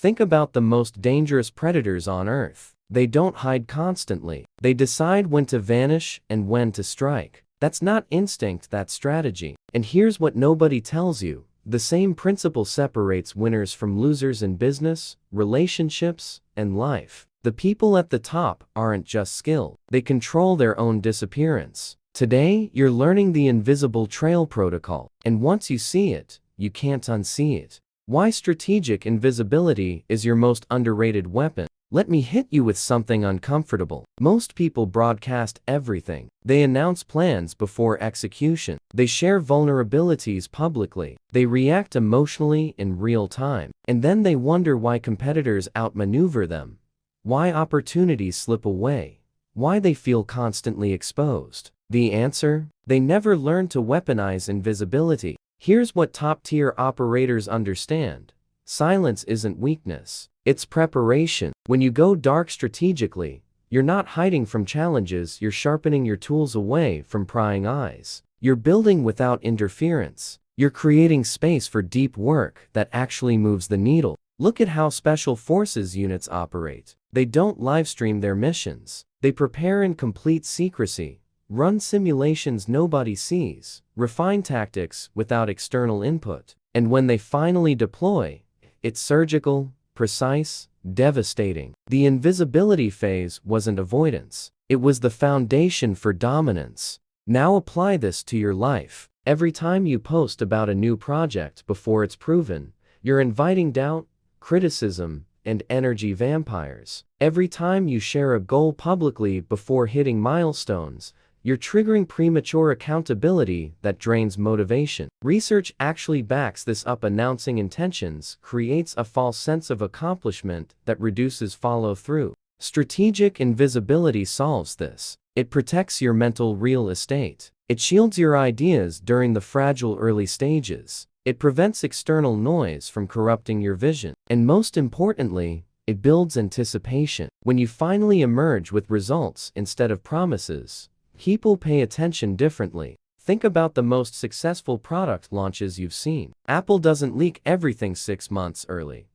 Think about the most dangerous predators on Earth. They don't hide constantly. They decide when to vanish and when to strike. That's not instinct, that's strategy. And here's what nobody tells you. The same principle separates winners from losers in business, relationships, and life. The people at the top aren't just skilled. They control their own disappearance. Today, you're learning the invisible trail protocol. And once you see it, you can't unsee it. Why strategic invisibility is your most underrated weapon. Let me hit you with something uncomfortable. Most people broadcast everything. They announce plans before execution. They share vulnerabilities publicly. They react emotionally in real time. And then they wonder why competitors outmaneuver them. Why opportunities slip away. Why they feel constantly exposed. The answer? They never learn to weaponize invisibility. Here's what top-tier operators understand. Silence isn't weakness. It's preparation. When you go dark strategically, you're not hiding from challenges, you're sharpening your tools away from prying eyes. You're building without interference. You're creating space for deep work that actually moves the needle. Look at how special forces units operate. They don't livestream their missions. They prepare in complete secrecy, run simulations nobody sees, refine tactics without external input. And when they finally deploy, it's surgical, precise, devastating. The invisibility phase wasn't avoidance. It was the foundation for dominance. Now apply this to your life. Every time you post about a new project before it's proven, you're inviting doubt, criticism, and energy vampires. Every time you share a goal publicly before hitting milestones, you're triggering premature accountability that drains motivation. Research actually backs this up. Announcing intentions creates a false sense of accomplishment that reduces follow-through. Strategic invisibility solves this. It protects your mental real estate. It shields your ideas during the fragile early stages. It prevents external noise from corrupting your vision. And most importantly, it builds anticipation. When you finally emerge with results instead of promises, people pay attention differently. Think about the most successful product launches you've seen. Apple doesn't leak everything 6 months early.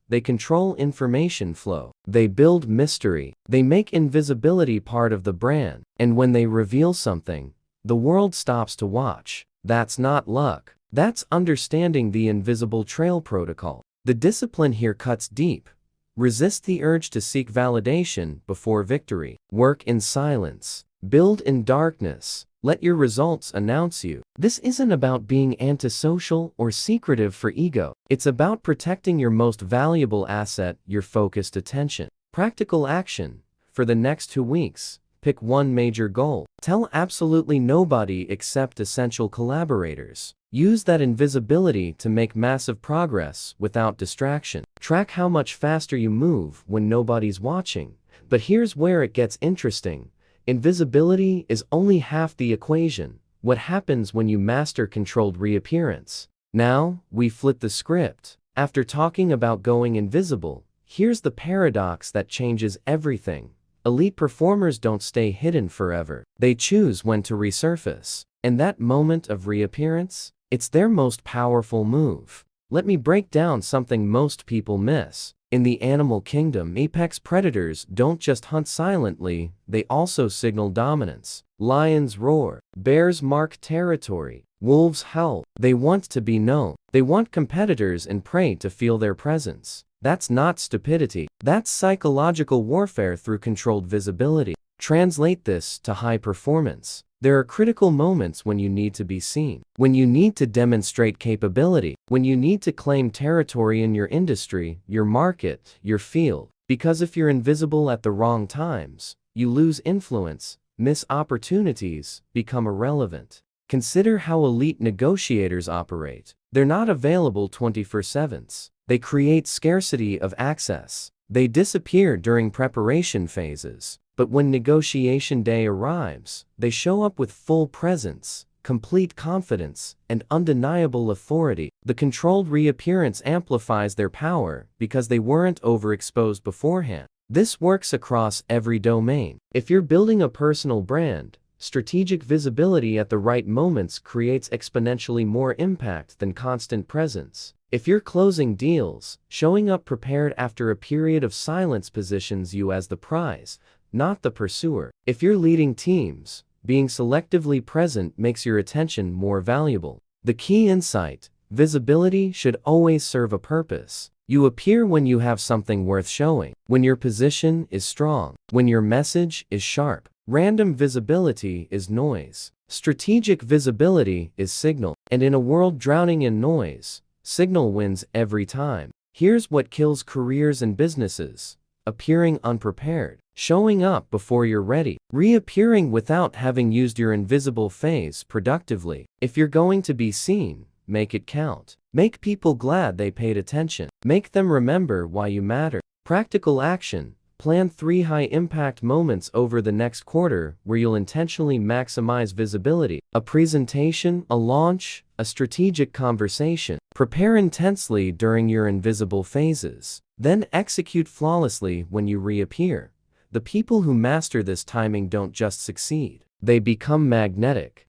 They control information flow. They build mystery. They make invisibility part of the brand. And when they reveal something, the world stops to watch. That's not luck. That's understanding the invisible trail protocol. The discipline here cuts deep. Resist the urge to seek validation before victory. Work in silence. Build in darkness. Let your results announce you. This isn't about being antisocial or secretive for ego. It's about protecting your most valuable asset, your focused attention. Practical action. For the next 2 weeks, pick one major goal. Tell absolutely nobody except essential collaborators. Use that invisibility to make massive progress without distraction. Track how much faster you move when nobody's watching. But here's where it gets interesting. Invisibility is only half the equation. What happens when you master controlled reappearance? Now, we flip the script. After talking about going invisible, here's the paradox that changes everything. Elite performers don't stay hidden forever. They choose when to resurface. And that moment of reappearance, it's their most powerful move. Let me break down something most people miss. In the animal kingdom, apex predators don't just hunt silently, they also signal dominance. Lions roar, bears mark territory, wolves howl. They want to be known. They want competitors and prey to feel their presence. That's not stupidity. That's psychological warfare through controlled visibility. Translate this to high performance. There are critical moments when you need to be seen, when you need to demonstrate capability, when you need to claim territory in your industry, your market, your field. Because if you're invisible at the wrong times, you lose influence, miss opportunities, become irrelevant. Consider how elite negotiators operate. They're not available 24/7. They create scarcity of access. They disappear during preparation phases. But when negotiation day arrives, they show up with full presence, complete confidence, and undeniable authority. The controlled reappearance amplifies their power because they weren't overexposed beforehand. This works across every domain. If you're building a personal brand, strategic visibility at the right moments creates exponentially more impact than constant presence. If you're closing deals, showing up prepared after a period of silence positions you as the prize, not the pursuer. If you're leading teams, being selectively present makes your attention more valuable. The key insight: visibility should always serve a purpose. You appear when you have something worth showing, when your position is strong, when your message is sharp. Random visibility is noise. Strategic visibility is signal. And in a world drowning in noise, signal wins every time. Here's what kills careers and businesses: appearing unprepared, showing up before you're ready, reappearing without having used your invisible phase productively. If you're going to be seen, make it count. Make people glad they paid attention. Make them remember why you matter. Practical action: plan 3 high-impact moments over the next quarter where you'll intentionally maximize visibility. A presentation, a launch, a strategic conversation. Prepare intensely during your invisible phases. Then execute flawlessly when you reappear. The people who master this timing don't just succeed, they become magnetic.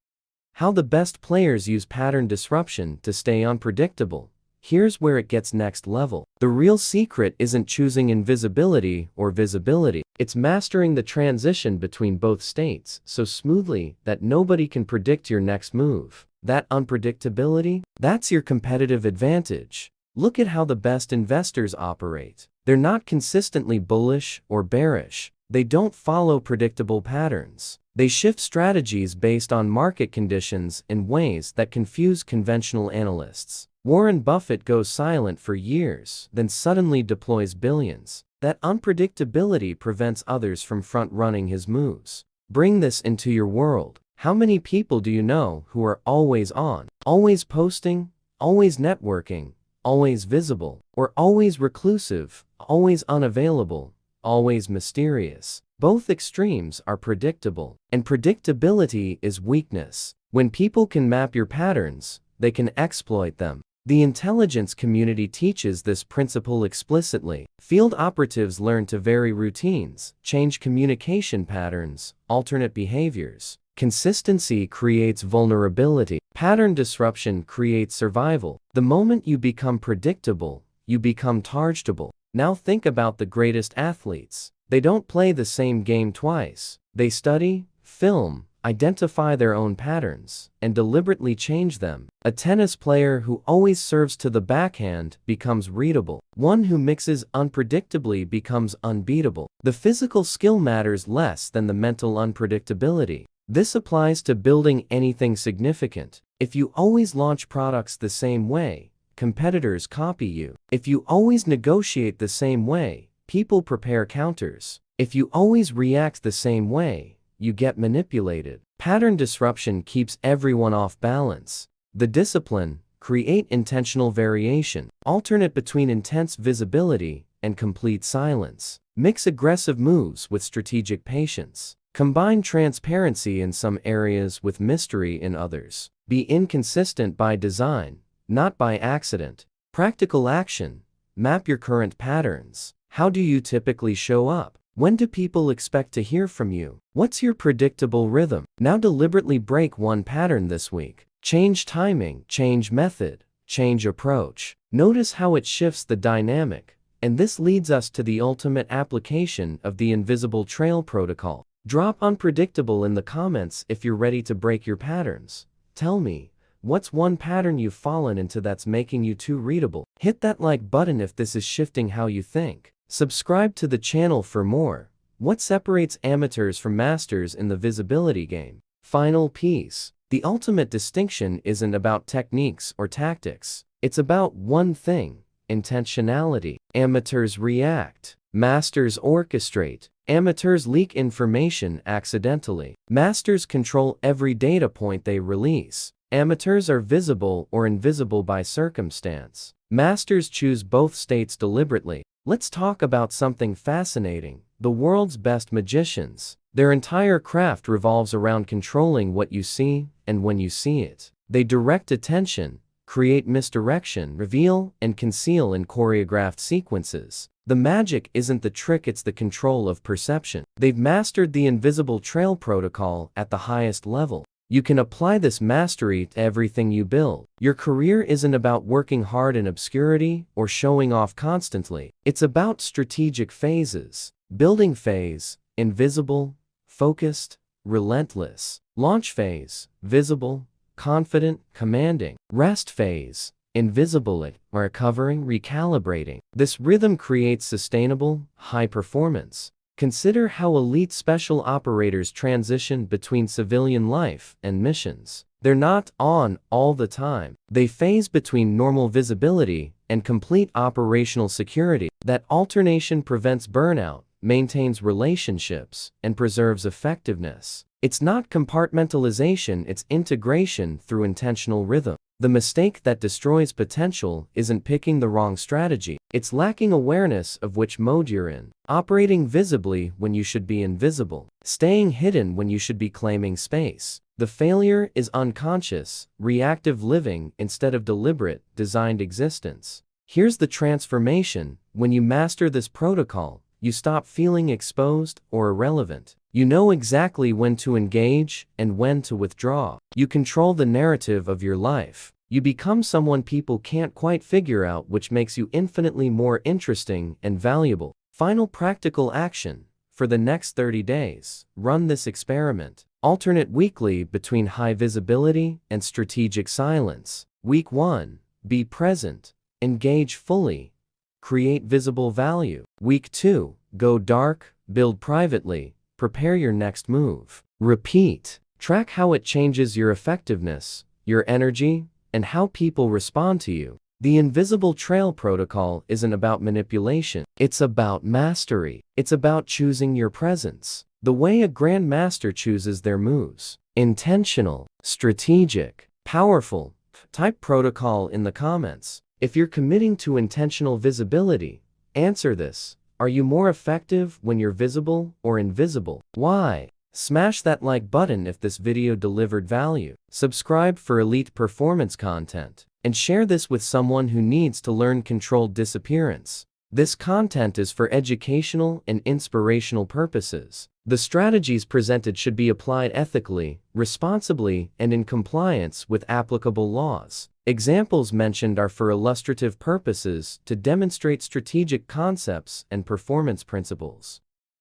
How the best players use pattern disruption to stay unpredictable. Here's where it gets next level. The real secret isn't choosing invisibility or visibility. It's mastering the transition between both states so smoothly that nobody can predict your next move. That unpredictability, that's your competitive advantage. Look at how the best investors operate. They're not consistently bullish or bearish. They don't follow predictable patterns. They shift strategies based on market conditions in ways that confuse conventional analysts. Warren Buffett goes silent for years, then suddenly deploys billions. That unpredictability prevents others from front-running his moves. Bring this into your world. How many people do you know who are always on, always posting, always networking, always visible, or always reclusive, always unavailable, always mysterious? Both extremes are predictable, and predictability is weakness. When people can map your patterns, they can exploit them. The intelligence community teaches this principle explicitly. Field operatives learn to vary routines, change communication patterns, alternate behaviors. Consistency creates vulnerability. Pattern disruption creates survival. The moment you become predictable, you become targetable. Now think about the greatest athletes. They don't play the same game twice. They study, film, identify their own patterns, and deliberately change them. A tennis player who always serves to the backhand becomes readable. One who mixes unpredictably becomes unbeatable. The physical skill matters less than the mental unpredictability. This applies to building anything significant. If you always launch products the same way, competitors copy you. If you always negotiate the same way, people prepare counters. If you always react the same way, you get manipulated. Pattern disruption keeps everyone off balance. The discipline: create intentional variation. Alternate between intense visibility and complete silence. Mix aggressive moves with strategic patience. Combine transparency in some areas with mystery in others. Be inconsistent by design, not by accident. Practical action: map your current patterns. How do you typically show up? When do people expect to hear from you? What's your predictable rhythm? Now deliberately break one pattern this week. Change timing, change method, change approach. Notice how it shifts the dynamic. And this leads us to the ultimate application of the invisible trail protocol. Drop unpredictable in the comments if you're ready to break your patterns. Tell me, what's one pattern you've fallen into that's making you too readable? Hit that like button if this is shifting how you think. Subscribe to the channel for more. What separates amateurs from masters in the visibility game? Final piece: the ultimate distinction isn't about techniques or tactics. It's about one thing: intentionality. Amateurs react. Masters orchestrate. Amateurs leak information accidentally. Masters control every data point they release. Amateurs are visible or invisible by circumstance. Masters choose both states deliberately. Let's talk about something fascinating: the world's best magicians. Their entire craft revolves around controlling what you see and when you see it. They direct attention, create misdirection, reveal and conceal in choreographed sequences. The magic isn't the trick, it's the control of perception. They've mastered the invisible trail protocol at the highest level. You can apply this mastery to everything you build. Your career isn't about working hard in obscurity or showing off constantly. It's about strategic phases. Building phase, invisible, focused, relentless. Launch phase, visible, confident, commanding. Rest phase, invisible, recovering, recalibrating. This rhythm creates sustainable, high performance. Consider how elite special operators transition between civilian life and missions. They're not on all the time. They phase between normal visibility and complete operational security. That alternation prevents burnout, maintains relationships, and preserves effectiveness. It's not compartmentalization, it's integration through intentional rhythm. The mistake that destroys potential isn't picking the wrong strategy. It's lacking awareness of which mode you're in. Operating visibly when you should be invisible. Staying hidden when you should be claiming space. The failure is unconscious, reactive living instead of deliberate, designed existence. Here's the transformation. When you master this protocol, you stop feeling exposed or irrelevant. You know exactly when to engage and when to withdraw. You control the narrative of your life. You become someone people can't quite figure out, which makes you infinitely more interesting and valuable. Final practical action. For the next 30 days, run this experiment. Alternate weekly between high visibility and strategic silence. Week 1. Be present. Engage fully. Create visible value. Week 2. Go dark. Build privately. Prepare your next move. Repeat. Track how it changes your effectiveness, your energy, and how people respond to you. The invisible trail protocol isn't about manipulation. It's about mastery. It's about choosing your presence. The way a grandmaster chooses their moves. Intentional, strategic, powerful. Type protocol in the comments. If you're committing to intentional visibility, answer this. Are you more effective when you're visible or invisible? Why? Smash that like button if this video delivered value. Subscribe for elite performance content. And share this with someone who needs to learn controlled disappearance. This content is for educational and inspirational purposes. The strategies presented should be applied ethically, responsibly, and in compliance with applicable laws. Examples mentioned are for illustrative purposes to demonstrate strategic concepts and performance principles.